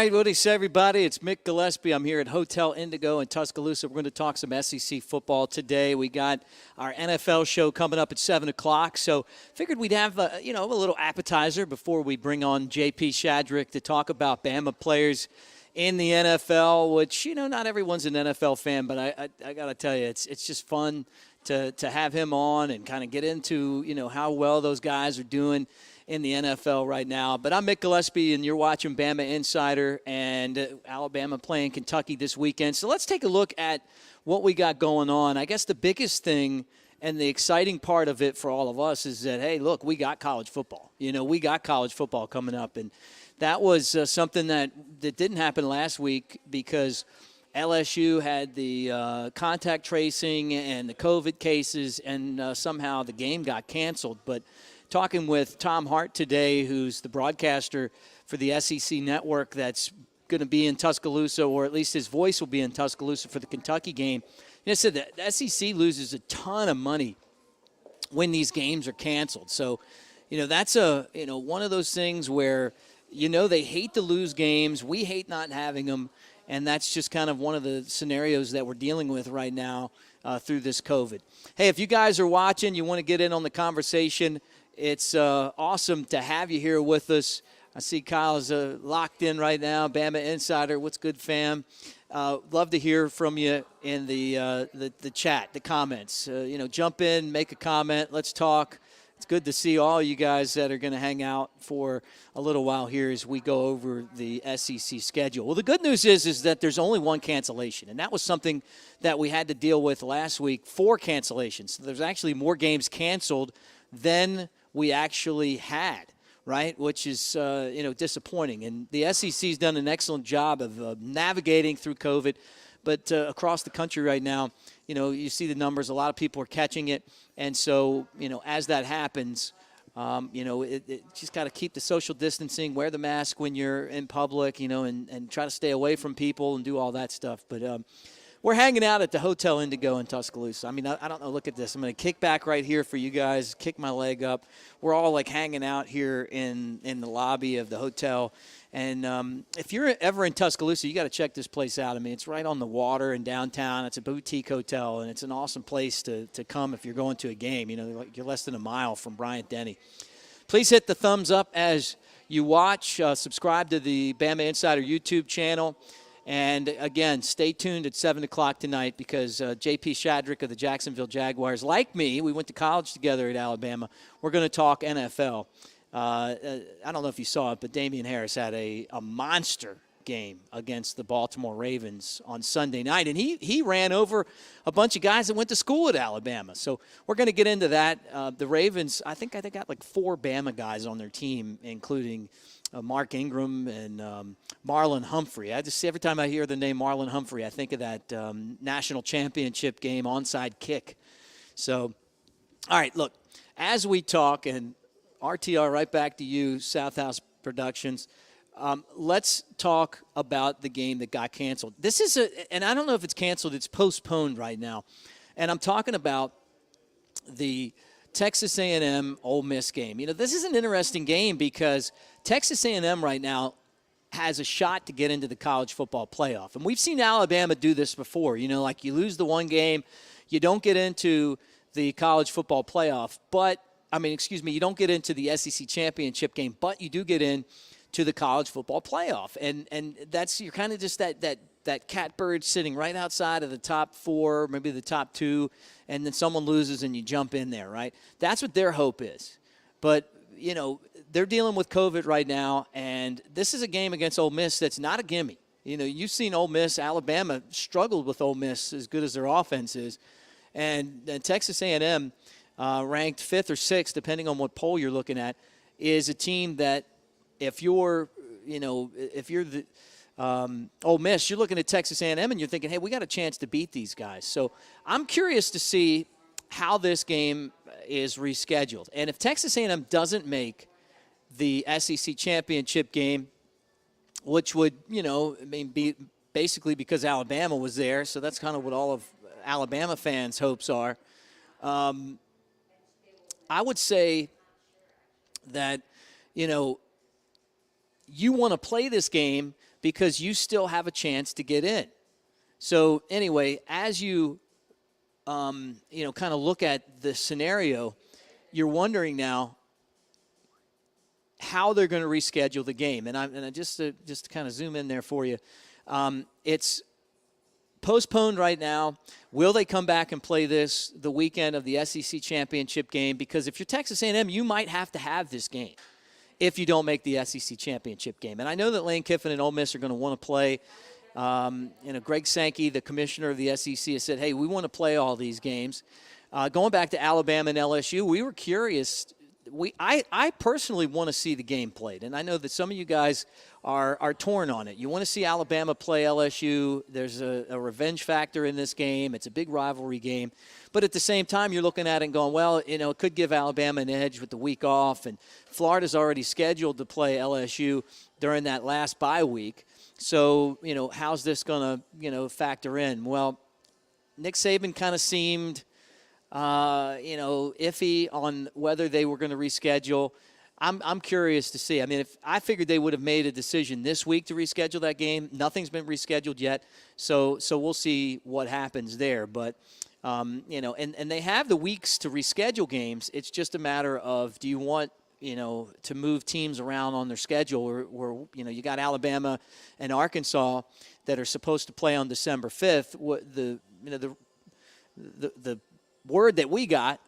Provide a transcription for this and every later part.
right, what do you say, everybody? It's Mick Gillispie. I'm here at Hotel Indigo in Tuscaloosa. We're going to talk some SEC football today. We got our NFL show coming up at 7 o'clock, so figured we'd have a little appetizer before we bring on J.P. Shadrick to talk about Bama players in the NFL, which, not everyone's an NFL fan, but I got to tell you, it's just fun to have him on and kind of get into, how well those guys are doing in the NFL right now. But I'm Mick Gillispie, and you're watching BamaInsider, and Alabama playing Kentucky this weekend. So let's take a look at what we got going on. I guess the biggest thing and the exciting part of it for all of us is that, hey, look, we got college football. We got college football coming up, and that was something that didn't happen last week because LSU had the contact tracing and the COVID cases, and somehow the game got canceled. But talking with Tom Hart today, who's the broadcaster for the SEC network that's going to be in Tuscaloosa, or at least his voice will be in Tuscaloosa for the Kentucky game. He said that the SEC loses a ton of money when these games are canceled. So, that's one of those things where, they hate to lose games. We hate not having them. And that's just kind of one of the scenarios that we're dealing with right now through this COVID. Hey, if you guys are watching, you want to get in on the conversation, it's awesome to have you here with us. I see Kyle's locked in right now. BamaInsider, what's good, fam? Love to hear from you in the chat, the comments. Jump in, make a comment. Let's talk. It's good to see all you guys that are going to hang out for a little while here as we go over the SEC schedule. Well, the good news is that there's only one cancellation, and that was something that we had to deal with last week, 4 cancellations. So there's actually more games canceled than we actually had, right, which is, disappointing. And the SEC's done an excellent job of navigating through COVID. But across the country right now, you see the numbers. A lot of people are catching it. And so, as that happens, it just got to keep the social distancing, wear the mask when you're in public, and try to stay away from people and do all that stuff. But we're hanging out at the Hotel Indigo in Tuscaloosa. I mean, I don't know. Look at this. I'm going to kick back right here for you guys, kick my leg up. We're all, hanging out here in the lobby of the hotel. And if you're ever in Tuscaloosa, you got to check this place out. I mean, it's right on the water in downtown. It's a boutique hotel, and it's an awesome place to come if you're going to a game. You're less than a mile from Bryant-Denny. Please hit the thumbs up as you watch. Subscribe to the BamaInsider YouTube channel. And, again, stay tuned at 7 o'clock tonight because J.P. Shadrick of the Jacksonville Jaguars, like me, we went to college together at Alabama. We're going to talk NFL. I don't know if you saw it, but Damian Harris had a monster game against the Baltimore Ravens on Sunday night. And he ran over a bunch of guys that went to school at Alabama. So we're going to get into that. The Ravens, I think they got 4 Bama guys on their team, including Mark Ingram and Marlon Humphrey. I just see every time I hear the name Marlon Humphrey, I think of that national championship game onside kick. So, all right, look, as we talk, and RTR, right back to you, South House Productions. Let's talk about the game that got canceled. This is and I don't know if it's canceled, it's postponed right now. And I'm talking about the Texas A&M Ole Miss game. This is an interesting game because Texas A&M right now has a shot to get into the college football playoff. And we've seen Alabama do this before. You lose the one game, you don't get into the college football playoff, you don't get into the SEC championship game, but you do get in to the college football playoff. And that's, you're kind of just that catbird sitting right outside of the top 4, maybe the top 2, and then someone loses and you jump in there, right? That's what their hope is. But, they're dealing with COVID right now, and this is a game against Ole Miss that's not a gimme. You've seen Ole Miss. Alabama struggled with Ole Miss as good as their offense is. And Texas A&M, ranked 5th or 6th, depending on what poll you're looking at, is a team that if you're the Ole Miss, you're looking at Texas A&M and you're thinking, hey, we got a chance to beat these guys. So I'm curious to see how this game is rescheduled. And if Texas A&M doesn't make the SEC championship game, which would, be basically because Alabama was there, so that's kind of what all of Alabama fans' hopes are. I would say that, you want to play this game because you still have a chance to get in. So anyway, as you kind of look at the scenario, you're wondering now how they're going to reschedule the game. And I just to kind of zoom in there for you, it's postponed right now. Will they come back and play this the weekend of the SEC championship game? Because if you're Texas A&M, you might have to have this game if you don't make the SEC championship game. And I know that Lane Kiffin and Ole Miss are going to want to play. Greg Sankey, the commissioner of the SEC, has said, hey, we want to play all these games. Going back to Alabama and LSU, we were curious. I personally want to see the game played, and I know that some of you guys are torn on it. You want to see Alabama play LSU. There's a revenge factor in this game. It's a big rivalry game. But at the same time, you're looking at it and going, well, it could give Alabama an edge with the week off, and Florida's already scheduled to play LSU during that last bye week. So, how's this going to, factor in? Well, Nick Saban kind of seemed iffy on whether they were going to reschedule. I'm curious to see. I mean, if I figured they would have made a decision this week to reschedule that game. Nothing's been rescheduled yet, so we'll see what happens there. But and they have the weeks to reschedule games. It's just a matter of, do you want to move teams around on their schedule, or you got Alabama and Arkansas that are supposed to play on December 5th. The word that we got,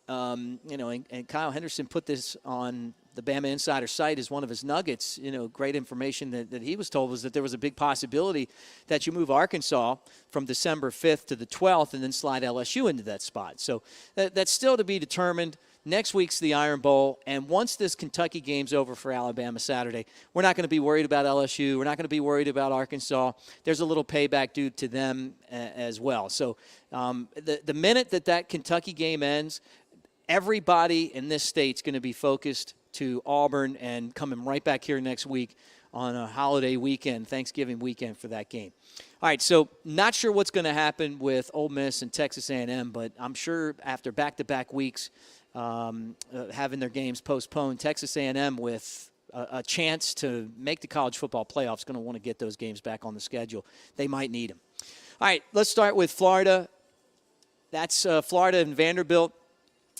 and Kyle Henderson put this on the BamaInsider site as one of his nuggets, great information that he was told, was that there was a big possibility that you move Arkansas from December 5th to the 12th and then slide LSU into that spot. So that's still to be determined. Next week's the Iron Bowl, and once this Kentucky game's over for Alabama Saturday, we're not going to be worried about LSU. We're not going to be worried about Arkansas. There's a little payback due to them as well. So the minute that Kentucky game ends, everybody in this state's going to be focused to Auburn and coming right back here next week on a holiday weekend, Thanksgiving weekend, for that game. All right, so not sure what's going to happen with Ole Miss and Texas A&M, but I'm sure after back-to-back weeks having their games postponed, Texas A&M with a chance to make the college football playoffs is going to want to get those games back on the schedule. They might need them. All right, let's start with Florida. That's Florida and Vanderbilt.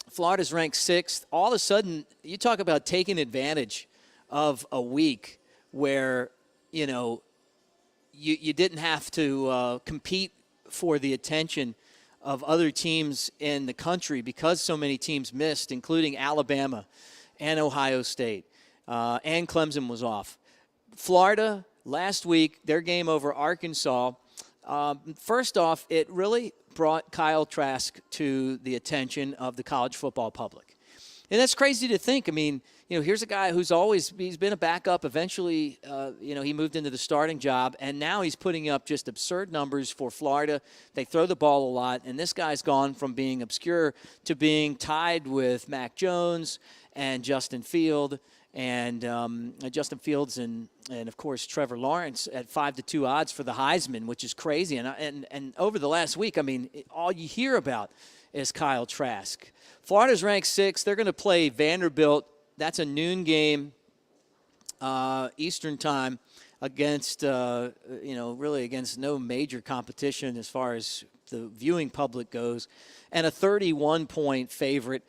Florida's ranked 6th. All of a sudden, you talk about taking advantage of a week where, you didn't have to compete for the attention of other teams in the country because so many teams missed, including Alabama and Ohio State, and Clemson was off. Florida, last week, their game over Arkansas, first off, it really brought Kyle Trask to the attention of the college football public. And that's crazy to think. I mean, here's a guy he's been a backup. Eventually, he moved into the starting job, and now he's putting up just absurd numbers for Florida. They throw the ball a lot, and this guy's gone from being obscure to being tied with Mac Jones and Justin Fields and of course Trevor Lawrence at 5-2 odds for the Heisman, which is crazy. And over the last week, I mean, all you hear about is Kyle Trask. Florida's ranked 6th. They're going to play Vanderbilt. That's a noon game, Eastern time, against really against no major competition as far as the viewing public goes, and a 31-point favorite.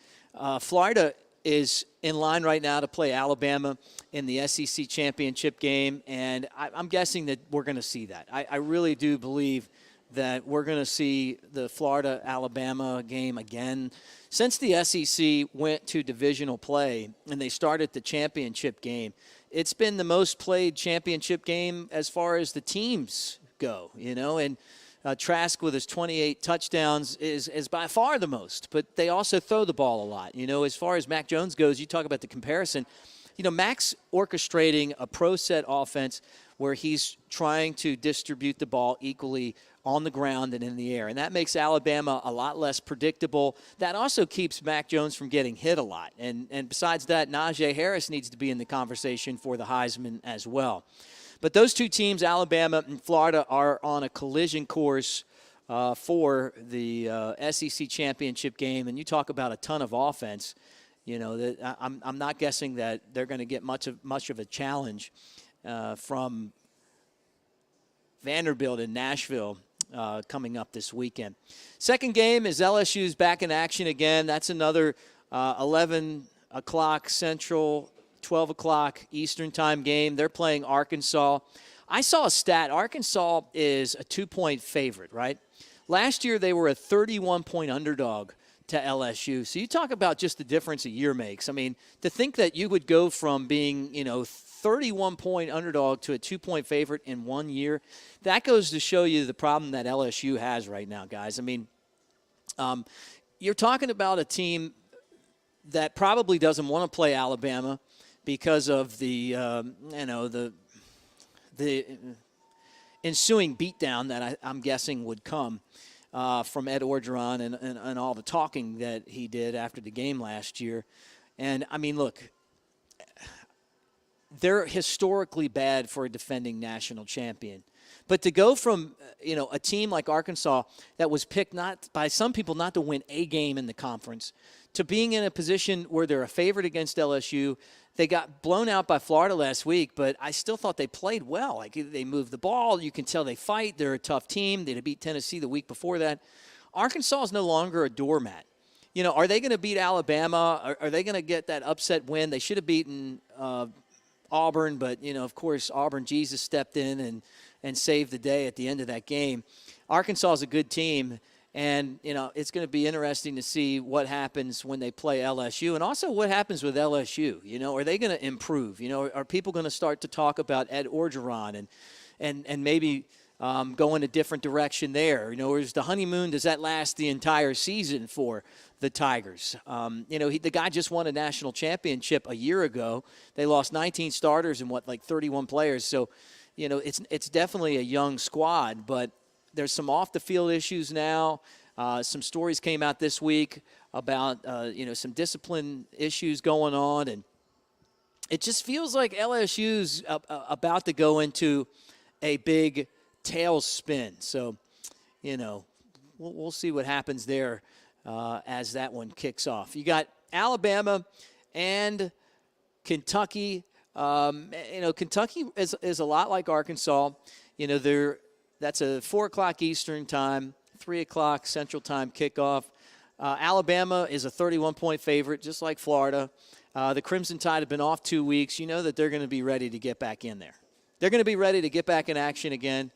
Florida is in line right now to play Alabama in the SEC championship game, and I'm guessing that we're going to see that. I really do believe that we're going to see the Florida-Alabama game again. Since the SEC went to divisional play and they started the championship game, it's been the most played championship game as far as the teams go, and Trask with his 28 touchdowns is by far the most, but they also throw the ball a lot. As far as Mac Jones goes, you talk about the comparison. Mac's orchestrating a pro set offense where he's trying to distribute the ball equally on the ground and in the air, and that makes Alabama a lot less predictable. That also keeps Mac Jones from getting hit a lot, and besides that, Najee Harris needs to be in the conversation for the Heisman as well. But those two teams, Alabama and Florida, are on a collision course for the SEC championship game. And you talk about a ton of offense. I'm not guessing that they're going to get much of a challenge from Vanderbilt in Nashville coming up this weekend. Second game is LSU's back in action again. That's another 11 o'clock Central, 12 o'clock Eastern time game. They're playing Arkansas. I saw a stat. Arkansas is a 2-point favorite, right? Last year they were a 31-point underdog to LSU. So you talk about just the difference a year makes. I mean, to think that you would go from being, 31-point underdog to a 2-point favorite in 1 year, that goes to show you the problem that LSU has right now, guys. I mean, you're talking about a team that probably doesn't want to play Alabama because of the ensuing beatdown that I'm guessing would come from Ed Orgeron and all the talking that he did after the game last year. And, I mean, look, they're historically bad for a defending national champion. But to go from, a team like Arkansas that was picked not by some people not to win a game in the conference to being in a position where they're a favorite against LSU. They got blown out by Florida last week, but I still thought they played well. Like, they moved the ball. You can tell they fight. They're a tough team. They beat Tennessee the week before that. Arkansas is no longer a doormat. Are they going to beat Alabama? Are they going to get that upset win? They should have beaten Auburn, but, of course, Auburn Jesus stepped in and saved the day at the end of that game. Arkansas is a good team. And, it's going to be interesting to see what happens when they play LSU and also what happens with LSU. Are they going to improve? Are people going to start to talk about Ed Orgeron and maybe go in a different direction there? Or is the honeymoon, does that last the entire season for the Tigers? The guy just won a national championship a year ago. They lost 19 starters and 31 players. So, it's definitely a young squad, but there's some off-the-field issues now. Some stories came out this week about, some discipline issues going on. And it just feels like LSU's about to go into a big tailspin. So, we'll see what happens there as that one kicks off. You got Alabama and Kentucky. Kentucky is a lot like Arkansas. That's a 4 o'clock Eastern time, 3 o'clock Central time kickoff. Alabama is a 31-point favorite, just like Florida. The Crimson Tide have been off 2 weeks. You know that they're going to be ready to get back in there. They're going to be ready to get back in action again.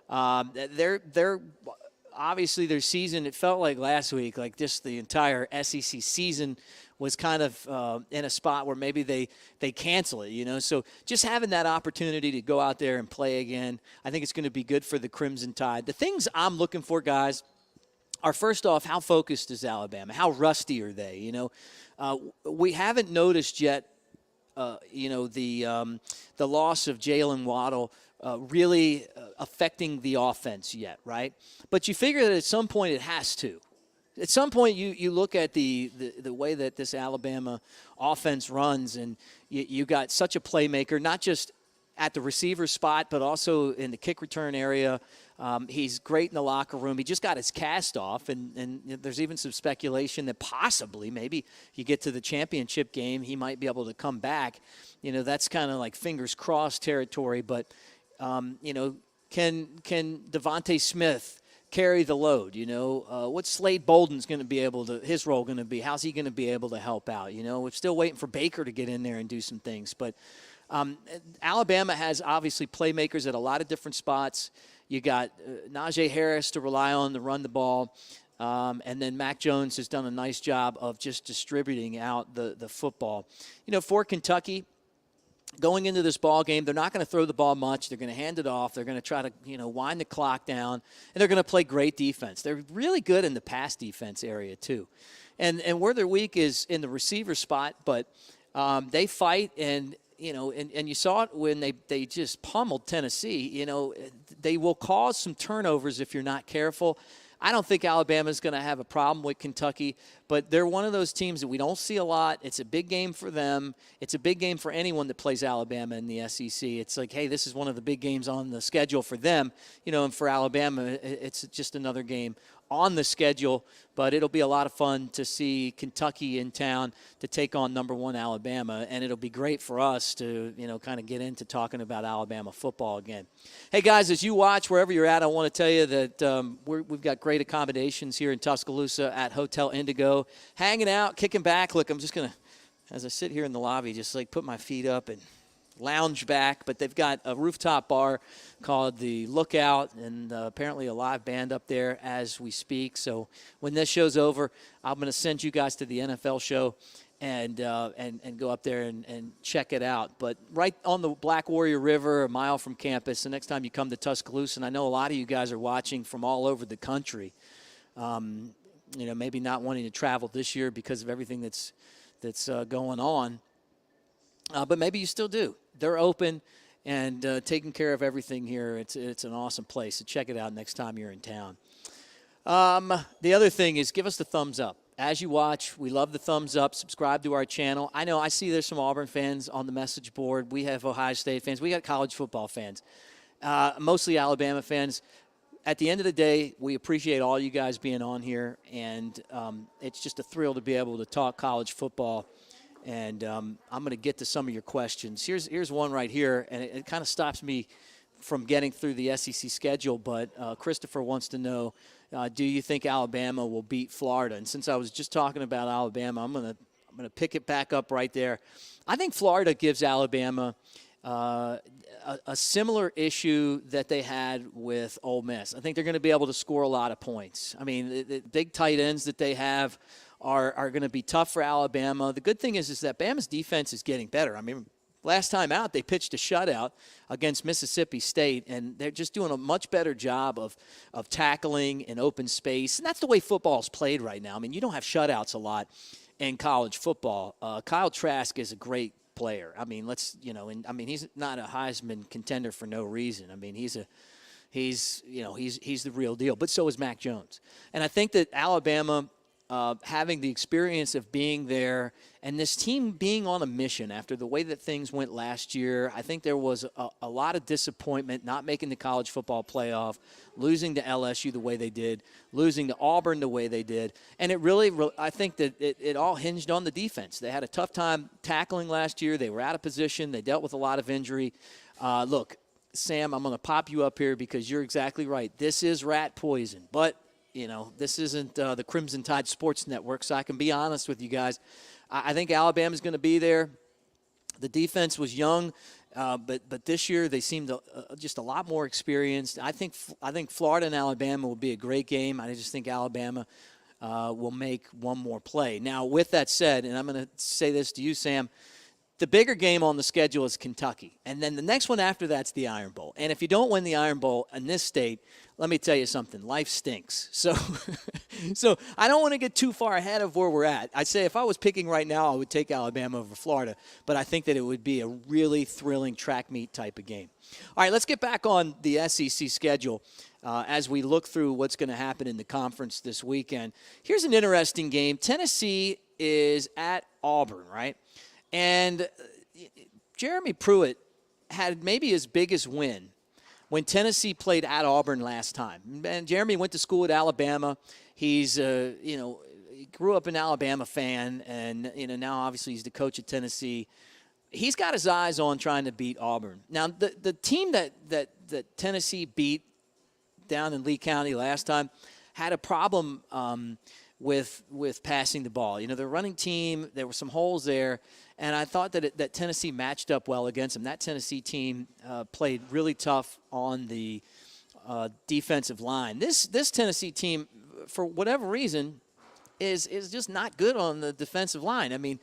They're obviously their season, it felt like last week, like just the entire SEC season was kind of in a spot where maybe they cancel it, So just having that opportunity to go out there and play again, I think it's going to be good for the Crimson Tide. The things I'm looking for, guys, are first off, how focused is Alabama? How rusty are they? We haven't noticed yet, the loss of Jalen Waddle really affecting the offense yet, right? But you figure that at some point it has to. At some point, you look at the way that this Alabama offense runs, and you got such a playmaker, not just at the receiver spot, but also in the kick return area. He's great in the locker room. He just got his cast off, and there's even some speculation that possibly, maybe you get to the championship game, he might be able to come back. That's kind of like fingers crossed territory. But, can Devontae Smith carry the load? What's Slade Bolden's going to be able to, his role going to be? How's he going to be able to help out? We're still waiting for Baker to get in there and do some things. But Alabama has obviously playmakers at a lot of different spots. You got Najee Harris to rely on to run the ball. And then Mac Jones has done a nice job of just distributing out the football. For Kentucky, going into this ball game, they're not going to throw the ball much. They're going to hand it off. They're going to try to, wind the clock down, and they're going to play great defense. They're really good in the pass defense area too, and where they're weak is in the receiver spot. But they fight, and you saw it when they just pummeled Tennessee. They will cause some turnovers if you're not careful. I don't think Alabama's going to have a problem with Kentucky, but they're one of those teams that we don't see a lot. It's a big game for them. It's a big game for anyone that plays Alabama in the SEC. It's like, hey, this is one of the big games on the schedule for them, and for Alabama, it's just another game on the schedule, but it'll be a lot of fun to see Kentucky in town to take on number 1 Alabama, and it'll be great for us to, kind of get into talking about Alabama football again. Hey, guys, as you watch, wherever you're at, I want to tell you that we've got great accommodations here in Tuscaloosa at Hotel Indigo. Hanging out, kicking back. Look, I'm just going to, as I sit here in the lobby, just put my feet up and lounge back, but they've got a rooftop bar called the Lookout, and apparently a live band up there as we speak. So when this show's over, I'm going to send you guys to the NFL show and go up there and check it out. But right on the Black Warrior River, a mile from campus, the next time you come to Tuscaloosa, and I know a lot of you guys are watching from all over the country, maybe not wanting to travel this year because of everything that's going on, but maybe you still do. They're open and taking care of everything here. It's an awesome place. So check it out next time you're in town. The other thing is give us the thumbs up. As you watch, we love the thumbs up. Subscribe to our channel. I know I see there's some Auburn fans on the message board. We have Ohio State fans. We got college football fans, mostly Alabama fans. At the end of the day, we appreciate all you guys being on here, and it's just a thrill to be able to talk college football. And I'm going to get to some of your questions. Here's one right here, and it kind of stops me from getting through the SEC schedule. But Christopher wants to know, do you think Alabama will beat Florida? And since I was just talking about Alabama, I'm going to pick it back up right there. I think Florida gives Alabama a similar issue that they had with Ole Miss. I think they're going to be able to score a lot of points. I mean, the big tight ends that they have are going to be tough for Alabama. The good thing is that Bama's defense is getting better. I mean, last time out, they pitched a shutout against Mississippi State, and they're just doing a much better job of tackling in open space. And that's the way football is played right now. I mean, you don't have shutouts a lot in college football. Kyle Trask is a great player. I mean, he's not a Heisman contender for no reason. I mean, he's the real deal. But so is Mac Jones. And I think that Alabama, having the experience of being there and this team being on a mission after the way that things went last year, I think there was a lot of disappointment not making the college football playoff, losing to LSU the way they did, losing to Auburn the way they did. And it really, I think that it all hinged on the defense. They had a tough time tackling last year. They were out of position. They dealt with a lot of injury. Look, Sam, I'm going to pop you up here because you're exactly right. This is rat poison, but this isn't the Crimson Tide Sports Network, so I can be honest with you guys. I think Alabama's going to be there. The defense was young, but this year they seemed just a lot more experienced. I think Florida and Alabama will be a great game. I just think Alabama will make one more play. Now, with that said, and I'm going to say this to you, Sam, the bigger game on the schedule is Kentucky. And then the next one after that's the Iron Bowl. And if you don't win the Iron Bowl in this state, let me tell you something. Life stinks. So I don't want to get too far ahead of where we're at. I'd say if I was picking right now, I would take Alabama over Florida. But I think that it would be a really thrilling track meet type of game. All right, let's get back on the SEC schedule as we look through what's going to happen in the conference this weekend. Here's an interesting game. Tennessee is at Auburn, right? And Jeremy Pruitt had maybe his biggest win when Tennessee played at Auburn last time. And Jeremy went to school at Alabama. He's, he grew up an Alabama fan, and, now obviously he's the coach at Tennessee. He's got his eyes on trying to beat Auburn. Now, the team that Tennessee beat down in Lee County last time had a problem with passing the ball. Their running team, there were some holes there, and I thought that Tennessee matched up well against them. That Tennessee team played really tough on the defensive line. This Tennessee team, for whatever reason, is just not good on the defensive line. I mean,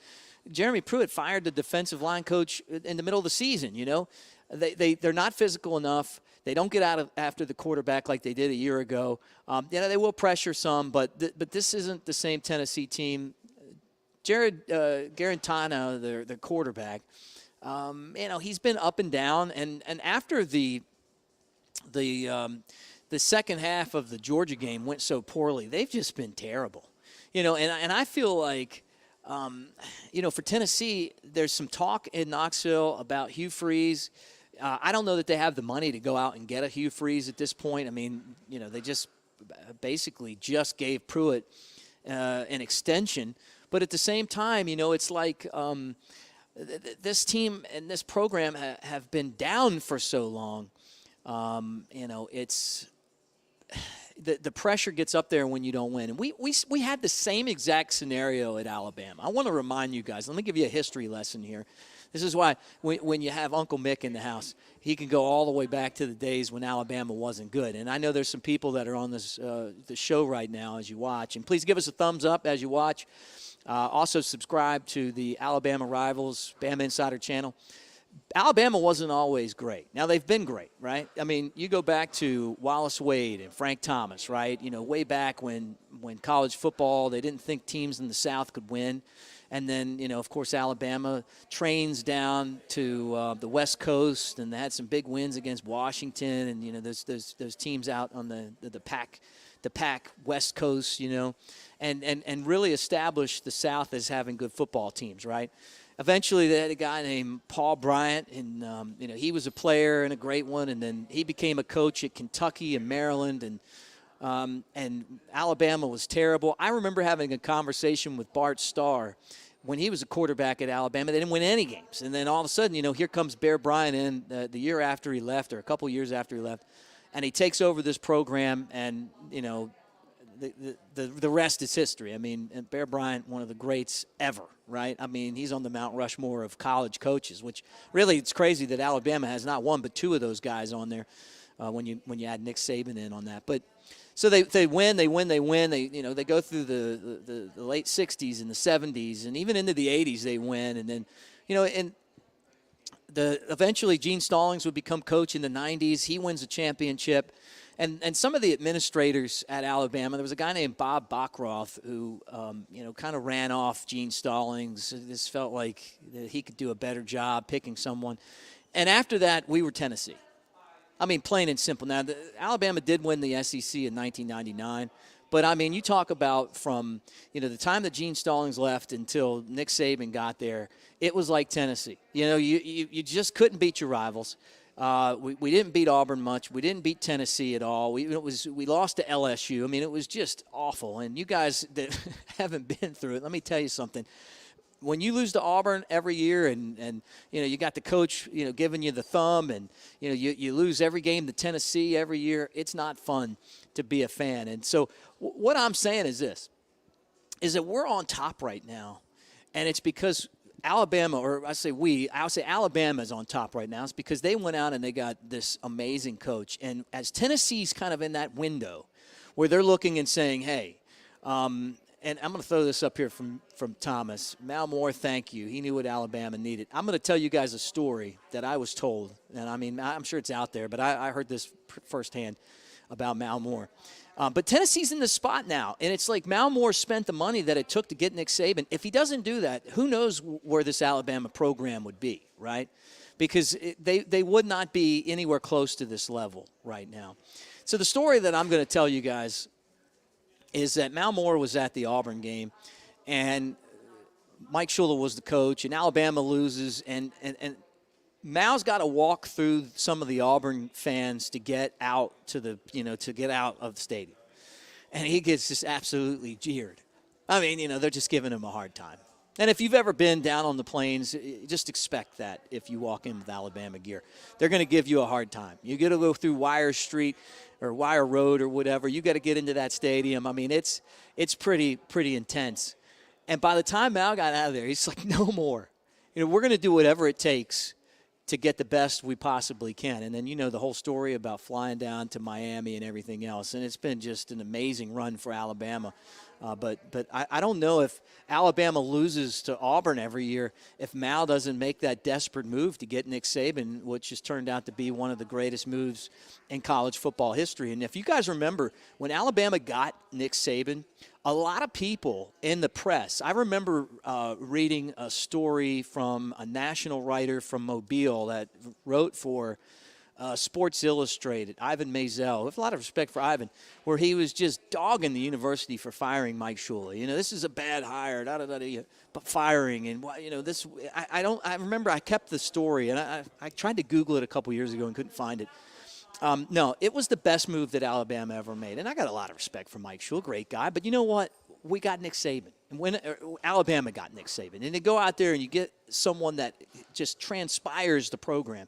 Jeremy Pruitt fired the defensive line coach in the middle of the season, They're not physical enough. They don't get after the quarterback like they did a year ago. They will pressure some, but this isn't the same Tennessee team. Jared Garantano, the quarterback, he's been up and down. And after the second half of the Georgia game went so poorly, they've just been terrible. And I feel like, for Tennessee, there's some talk in Knoxville about Hugh Freeze. I don't know that they have the money to go out and get a Hugh Freeze at this point. I mean, they just basically just gave Pruitt an extension. But at the same time, it's like this team and this program have been down for so long. It's the pressure gets up there when you don't win. And we had the same exact scenario at Alabama. I want to remind you guys. Let me give you a history lesson here. This is why when you have Uncle Mick in the house, he can go all the way back to the days when Alabama wasn't good. And I know there's some people that are on this the show right now as you watch. And please give us a thumbs up as you watch. Also subscribe to the Alabama Rivals BamaInsider channel. Alabama wasn't always great. Now, they've been great, right? I mean, you go back to Wallace Wade and Frank Thomas, right? Way back when college football, they didn't think teams in the South could win. And then, of course, Alabama trains down to the West Coast, and they had some big wins against Washington, and, those teams out on the Pac West Coast, and really established the South as having good football teams, right? Eventually, they had a guy named Paul Bryant, and, he was a player and a great one, and then he became a coach at Kentucky and Maryland, and Alabama was terrible. I remember having a conversation with Bart Starr when he was a quarterback at Alabama. They didn't win any games. And then all of a sudden, here comes Bear Bryant in the year after he left, or a couple years after he left, and he takes over this program, and, the rest is history. I mean, and Bear Bryant, one of the greats ever, right? I mean, he's on the Mount Rushmore of college coaches, which really it's crazy that Alabama has not one but two of those guys on there when you add Nick Saban in on that. But so they win. They go through the late 60s and the 70s and even into the 80s they win. And then, eventually Gene Stallings would become coach in the 90s. He wins a championship. And some of the administrators at Alabama, there was a guy named Bob Bachroth who, kind of ran off Gene Stallings. This felt like he could do a better job picking someone. And after that, we were Tennessee. I mean, plain and simple. Now, Alabama did win the SEC in 1999. But, I mean, you talk about from, the time that Gene Stallings left until Nick Saban got there, it was like Tennessee. You just couldn't beat your rivals. We didn't beat Auburn much. We didn't beat Tennessee at all. We lost to LSU. I mean, it was just awful. And you guys that haven't been through it, let me tell you something. When you lose to Auburn every year and you got the coach, giving you the thumb and, you lose every game to Tennessee every year, it's not fun to be a fan. And so what I'm saying is this, is that we're on top right now. And it's because Alabama, or I'll say Alabama is on top right now. It's because they went out and they got this amazing coach. And as Tennessee's kind of in that window where they're looking and saying, hey, and I'm going to throw this up here from Thomas. Mal Moore, thank you. He knew what Alabama needed. I'm going to tell you guys a story that I was told. And, I mean, I'm sure it's out there, but I heard this firsthand about Mal Moore. But Tennessee's in the spot now, and it's like Mal Moore spent the money that it took to get Nick Saban. If he doesn't do that, who knows where this Alabama program would be, right? Because they would not be anywhere close to this level right now. So the story that I'm going to tell you guys is that Mal Moore was at the Auburn game, and Mike Shula was the coach, and Alabama loses, and Mal's got to walk through some of the Auburn fans to get out to the, to get out of the stadium. And he gets just absolutely jeered. I mean, they're just giving him a hard time. And if you've ever been down on the plains, just expect that if you walk in with Alabama gear. They're going to give you a hard time. You got to go through Wire Street or Wire Road or whatever. You got to get into that stadium. I mean, it's pretty intense. And by the time Mal got out of there, he's like, no more. We're going to do whatever it takes to get the best we possibly can. And then the whole story about flying down to Miami and everything else. And it's been just an amazing run for Alabama. But I don't know if Alabama loses to Auburn every year if Mal doesn't make that desperate move to get Nick Saban, which has turned out to be one of the greatest moves in college football history. And if you guys remember, when Alabama got Nick Saban, a lot of people in the press, I remember reading a story from a national writer from Mobile that wrote for Sports Illustrated, Ivan Maisel, with a lot of respect for Ivan, where he was just dogging the university for firing Mike Shula. This is a bad hire, but firing, and this. I remember I kept the story, and I tried to Google it a couple years ago and couldn't find it. No, it was the best move that Alabama ever made. And I got a lot of respect for Mike Shule, great guy. But you know what? We got Nick Saban. And when Alabama got Nick Saban. And you go out there and you get someone that just transpires the program.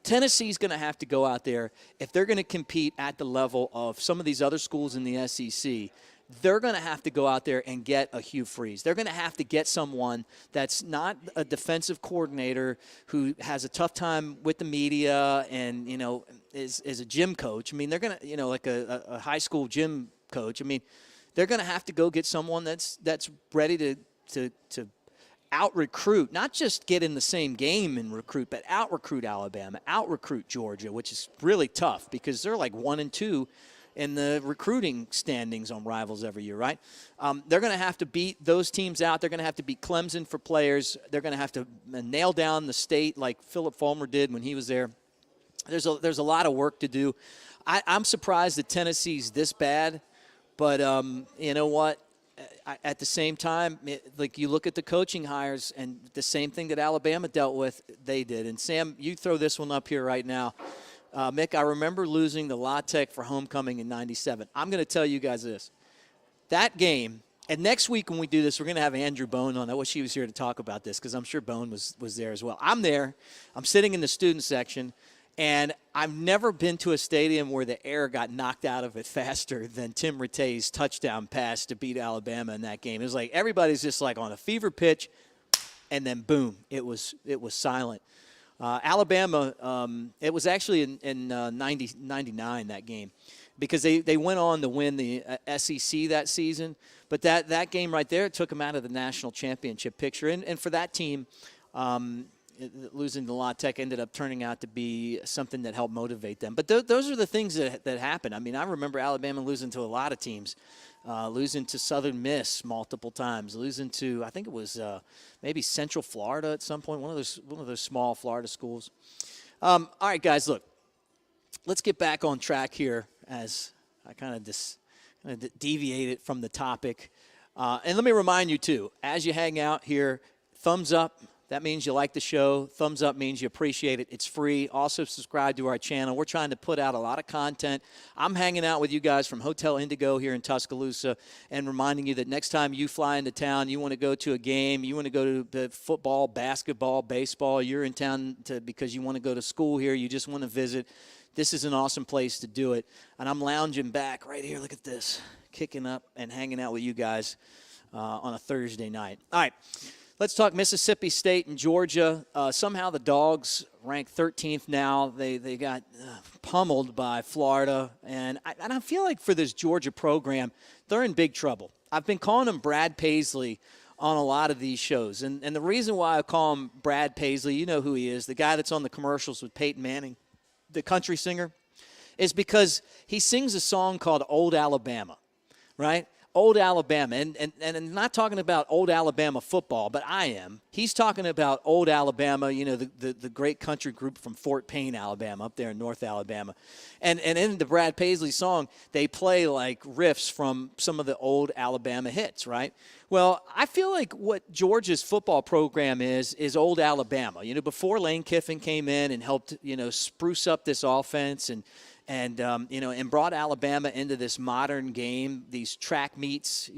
Tennessee's going to have to go out there. If they're going to compete at the level of some of these other schools in the SEC, they're going to have to go out there and get a Hugh Freeze. They're going to have to get someone that's not a defensive coordinator who has a tough time with the media and, is a gym coach. I mean, they're going to, like a high school gym coach. I mean, they're going to have to go get someone that's ready to out-recruit, not just get in the same game and recruit, but out-recruit Alabama, out-recruit Georgia, which is really tough because they're like 1-2 in the recruiting standings on Rivals every year, right? They're going to have to beat those teams out. They're going to have to beat Clemson for players. They're going to have to nail down the state like Philip Fulmer did when he was there. There's a lot of work to do. I'm surprised that Tennessee's this bad, but you know what? At the same time, like you look at the coaching hires and the same thing that Alabama dealt with, they did. And Sam, you throw this one up here right now. Mick, I remember losing the La Tech for homecoming in '97. I'm going to tell you guys this. That game, and next week when we do this, we're going to have Andrew Bone on. I wish he was here to talk about this because I'm sure Bone was there as well. I'm there. I'm sitting in the student section, and I've never been to a stadium where the air got knocked out of it faster than Tim Rattay's touchdown pass to beat Alabama in that game. It was like everybody's just like on a fever pitch, and then boom, it was silent. Alabama, it was actually in 99 that game because they went on to win the SEC that season. But that game right there took them out of the national championship picture. And for that team, losing to La Tech ended up turning out to be something that helped motivate them. But those are the things that happen. I mean, I remember Alabama losing to a lot of teams. Losing to Southern Miss multiple times, losing to I think it was maybe Central Florida at some point, one of those small Florida schools. All right, guys, look, let's get back on track here as I kind of deviated from the topic. And let me remind you too, as you hang out here, thumbs up. That means you like the show. Thumbs up means you appreciate it. It's free. Also, subscribe to our channel. We're trying to put out a lot of content. I'm hanging out with you guys from Hotel Indigo here in Tuscaloosa and reminding you that next time you fly into town, you want to go to a game, you want to go to football, basketball, baseball, you're in town because you want to go to school here, you just want to visit, this is an awesome place to do it. And I'm lounging back right here. Look at this, kicking up and hanging out with you guys on a Thursday night. All right. Let's talk Mississippi State and Georgia. Somehow the Dogs rank 13th now. They got pummeled by Florida. And I feel like for this Georgia program, they're in big trouble. I've been calling him Brad Paisley on a lot of these shows. And the reason why I call him Brad Paisley, you know who he is, the guy that's on the commercials with Peyton Manning, the country singer, is because he sings a song called Old Alabama, right? Old Alabama, and I'm not talking about old Alabama football, but I am. He's talking about old Alabama, the great country group from Fort Payne, Alabama, up there in North Alabama. And in the Brad Paisley song, they play like riffs from some of the old Alabama hits, right? Well, I feel like what Georgia's football program is old Alabama. Before Lane Kiffin came in and helped, spruce up this offense and brought Alabama into this modern game, these track meets,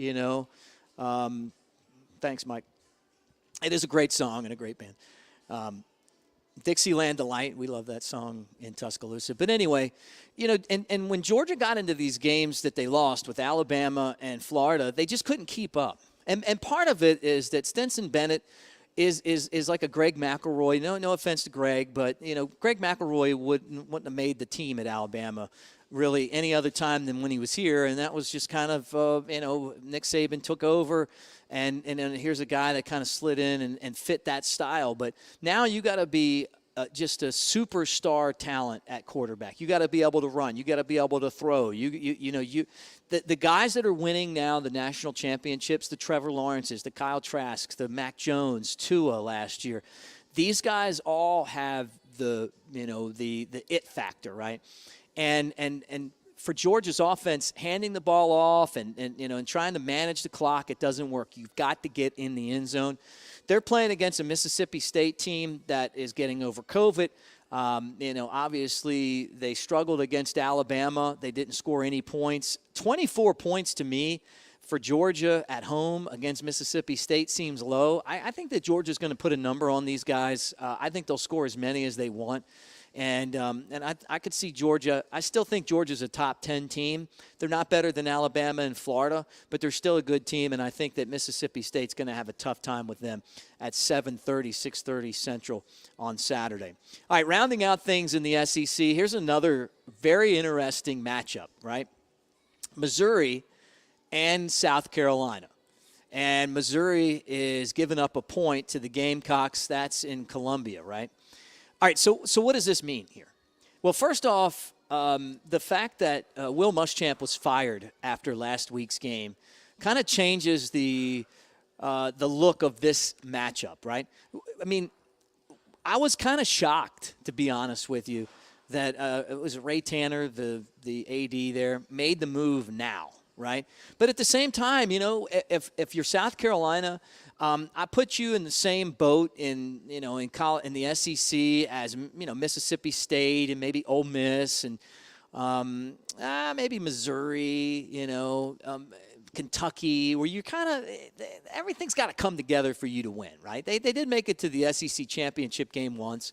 Thanks, Mike. It is a great song and a great band. Dixieland Delight, we love that song in Tuscaloosa. But anyway, and when Georgia got into these games that they lost with Alabama and Florida, they just couldn't keep up. And part of it is that Stetson Bennett is like a Greg McElroy. No offense to Greg, but Greg McElroy wouldn't have made the team at Alabama really any other time than when he was here, and that was just kind of Nick Saban took over, and then here's a guy that kind of slid in and fit that style. But now you got to be just a superstar talent at quarterback. You got to be able to run. You got to be able to throw. The guys that are winning now the national championships, the Trevor Lawrences, the Kyle Trasks, the Mac Jones, Tua last year, these guys all have the it factor, right? And for Georgia's offense, handing the ball off and trying to manage the clock, it doesn't work. You've got to get in the end zone. They're playing against a Mississippi State team that is getting over COVID. Obviously they struggled against Alabama. They didn't score any points. 24 points to me for Georgia at home against Mississippi State seems low. I think that Georgia's going to put a number on these guys. I think they'll score as many as they want. And I could see Georgia. I still think Georgia's a top 10 team. They're not better than Alabama and Florida, but they're still a good team, and I think that Mississippi State's going to have a tough time with them at 7:30, 6:30 Central on Saturday. All right, rounding out things in the SEC, here's another very interesting matchup, right? Missouri and South Carolina. And Missouri is giving up a point to the Gamecocks. That's in Columbia, right? All right, so what does this mean here? Well, first off, the fact that Will Muschamp was fired after last week's game kind of changes the look of this matchup, right? I mean, I was kind of shocked, to be honest with you, that it was Ray Tanner, the AD there, made the move now, right? But at the same time, if you're South Carolina, I put you in the same boat in the SEC as Mississippi State and maybe Ole Miss and maybe Missouri, Kentucky, where you kind of everything's got to come together for you to win, right? They did make it to the SEC championship game once.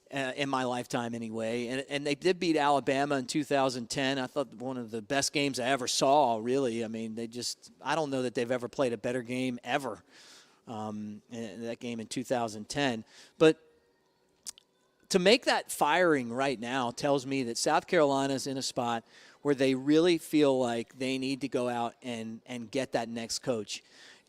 In my lifetime anyway, and they did beat Alabama in 2010. I thought one of the best games I ever saw, really. I mean, I don't know that they've ever played a better game ever, in that game in 2010. But to make that firing right now tells me that South Carolina's in a spot where they really feel like they need to go out and get that next coach.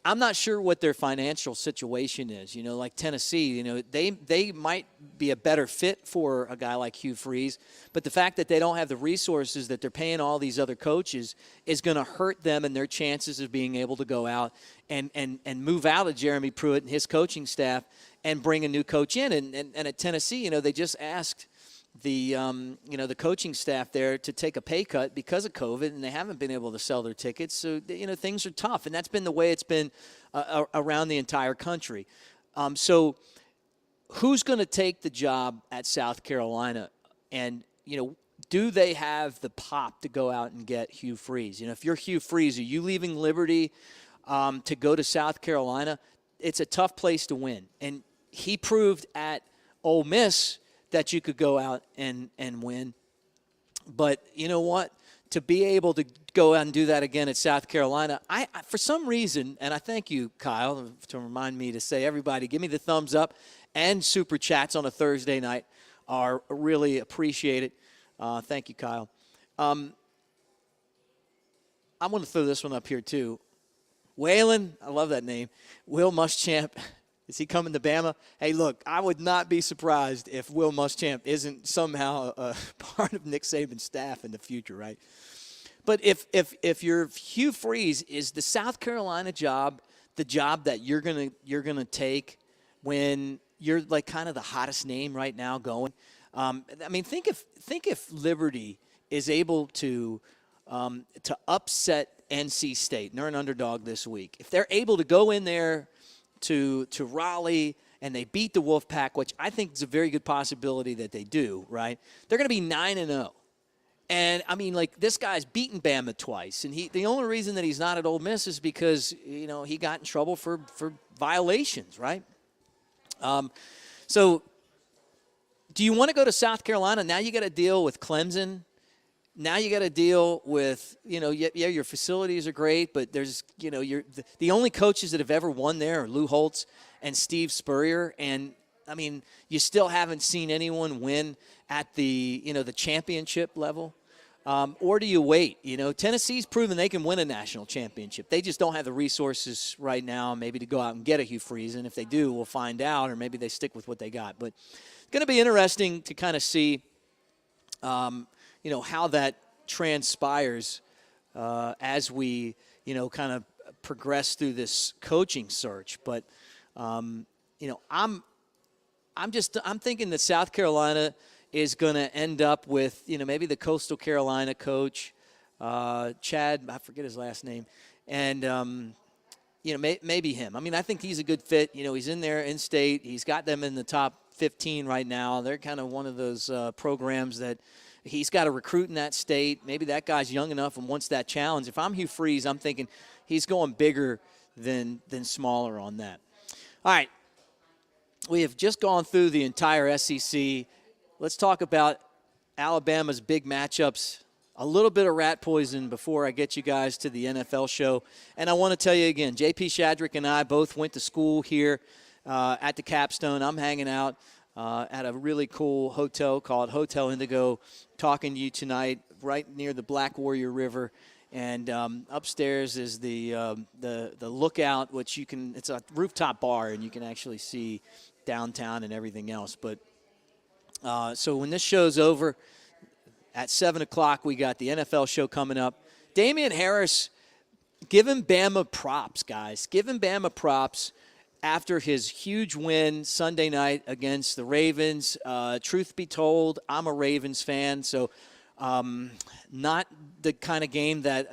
I'm not sure what their financial situation is. Like Tennessee, they might be a better fit for a guy like Hugh Freeze, but the fact that they don't have the resources that they're paying all these other coaches is going to hurt them and their chances of being able to go out and move out of Jeremy Pruitt and his coaching staff and bring a new coach in. And at Tennessee, they just asked the coaching staff there to take a pay cut because of COVID, and they haven't been able to sell their tickets. So, things are tough, and that's been the way it's been around the entire country. So who's going to take the job at South Carolina? And, do they have the pop to go out and get Hugh Freeze? If you're Hugh Freeze, are you leaving Liberty to go to South Carolina? It's a tough place to win. And he proved at Ole Miss that you could go out and win. But you know what? To be able to go out and do that again at South Carolina, I for some reason, and I thank you, Kyle, to remind me to say, everybody, give me the thumbs up and super chats on a Thursday night are really appreciated. Thank you, Kyle. I'm going to throw this one up here, too. Waylon, I love that name. Will Muschamp. Is he coming to Bama? Hey, look, I would not be surprised if Will Muschamp isn't somehow a part of Nick Saban's staff in the future, right? But if you're Hugh Freeze, is the South Carolina job the job that you're gonna take when you're like kind of the hottest name right now going? I mean, think if Liberty is able to upset NC State, and they're an underdog this week. If they're able to go in there to Raleigh and they beat the Wolfpack, which I think is a very good possibility that they do, right? They're going to be 9-0. And, I mean, like, this guy's beaten Bama twice. And the only reason that he's not at Ole Miss is because, he got in trouble for violations, right? So do you want to go to South Carolina? Now you got to deal with Clemson. Now you got to deal with, your facilities are great, but there's, the only coaches that have ever won there are Lou Holtz and Steve Spurrier. And, I mean, you still haven't seen anyone win at the championship level. Or do you wait? Tennessee's proven they can win a national championship. They just don't have the resources right now maybe to go out and get a Hugh Freeze. And if they do, we'll find out, or maybe they stick with what they got. But it's going to be interesting to kind of see how that transpires as we, kind of progress through this coaching search. But, I'm thinking that South Carolina is going to end up with, maybe the Coastal Carolina coach, Chad, I forget his last name, and, maybe him. I mean, I think he's a good fit. He's in there in state. He's got them in the top 15 right now. They're kind of one of those programs that he's got to recruit in that state. Maybe that guy's young enough and wants that challenge. If I'm Hugh Freeze, I'm thinking he's going bigger than smaller on that. All right. We have just gone through the entire SEC. Let's talk about Alabama's big matchups. A little bit of rat poison before I get you guys to the NFL show. And I want to tell you again, J.P. Shadrick and I both went to school here at the Capstone. I'm hanging out at a really cool hotel called Hotel Indigo, talking to you tonight right near the Black Warrior River. And upstairs is the lookout, which you can – it's a rooftop bar, and you can actually see downtown and everything else. But so when this show's over – at 7 o'clock, we got the NFL show coming up. Damian Harris, give him Bama props, guys. Give him Bama props after his huge win Sunday night against the Ravens. Truth be told, I'm a Ravens fan, so not the kind of game that,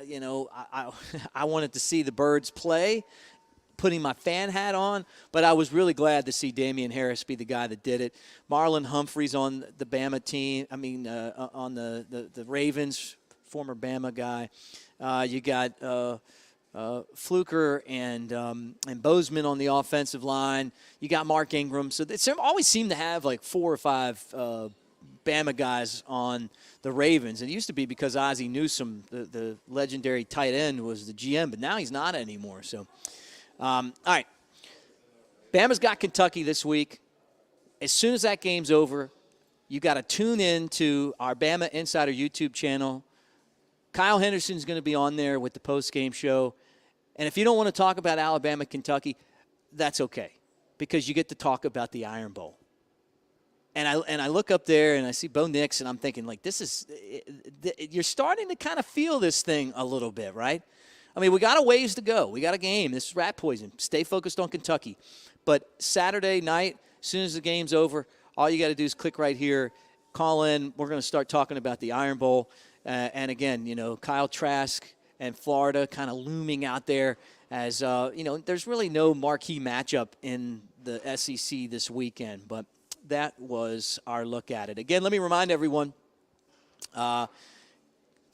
I wanted to see the Birds play, putting my fan hat on, but I was really glad to see Damian Harris be the guy that did it. Marlon Humphrey's on the Bama team. On the Ravens, former Bama guy. You got Fluker and Bozeman on the offensive line. You got Mark Ingram. So they always seem to have like 4 or 5 Bama guys on the Ravens. It used to be because Ozzie Newsome, the legendary tight end, was the GM, but now he's not anymore. So. All right, Bama's got Kentucky this week. As soon as that game's over, you got to tune in to our BamaInsider YouTube channel. Kyle Henderson's going to be on there with the post-game show. And if you don't want to talk about Alabama, Kentucky, that's okay, because you get to talk about the Iron Bowl. And I look up there and I see Bo Nix, and I'm thinking, like, you're starting to kind of feel this thing a little bit, right? I mean, we got a ways to go. We got a game. This is rat poison. Stay focused on Kentucky. But Saturday night, as soon as the game's over, all you got to do is click right here, call in. We're going to start talking about the Iron Bowl. And again, Kyle Trask and Florida kind of looming out there as, there's really no marquee matchup in the SEC this weekend. But that was our look at it. Again, let me remind everyone,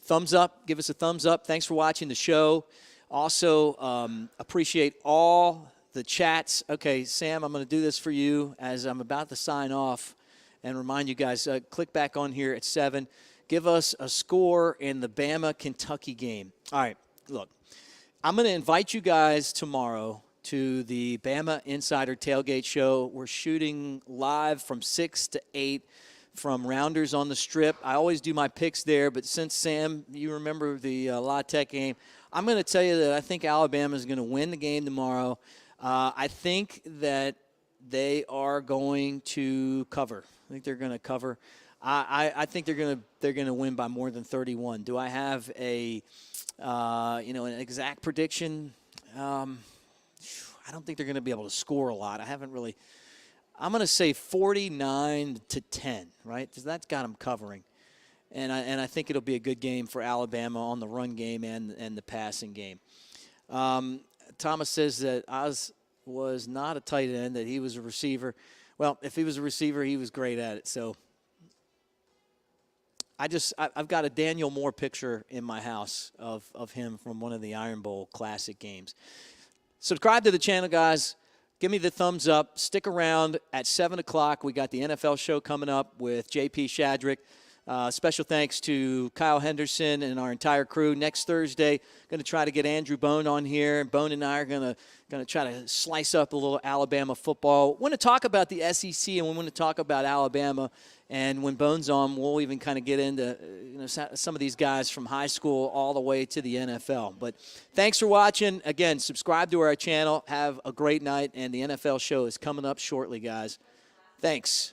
thumbs up. Give us a thumbs up. Thanks for watching the show. Also, appreciate all the chats. Okay, Sam, I'm going to do this for you as I'm about to sign off and remind you guys, click back on here at 7. Give us a score in the Bama-Kentucky game. All right, look, I'm going to invite you guys tomorrow to the BamaInsider Tailgate Show. We're shooting live from 6 to 8. From Rounders on the Strip. I always do my picks there, but since, Sam, you remember the La Tech game, I'm going to tell you that I think Alabama is going to win the game tomorrow. I think that they are going to cover. I think they're going to cover. I think they're going to win by more than 31. Do I have an exact prediction? I don't think they're going to be able to score a lot. I'm going to say 49-10, right? Because that's got them covering. And I think it'll be a good game for Alabama on the run game and the passing game. Thomas says that Oz was not a tight end, that he was a receiver. Well, if he was a receiver, he was great at it. So I've got a Daniel Moore picture in my house of him from one of the Iron Bowl Classic games. Subscribe to the channel, guys. Give me the thumbs up. Stick around at 7 o'clock. We got the NFL show coming up with J.P. Shadrick. Special thanks to Kyle Henderson and our entire crew. Next Thursday, going to try to get Andrew Bone on here. Bone and I are going to try to slice up a little Alabama football. We want to talk about the SEC, and we want to talk about Alabama. And when Bone's on, we'll even kind of get into some of these guys from high school all the way to the NFL. But thanks for watching. Again, subscribe to our channel. Have a great night, and the NFL show is coming up shortly, guys. Thanks.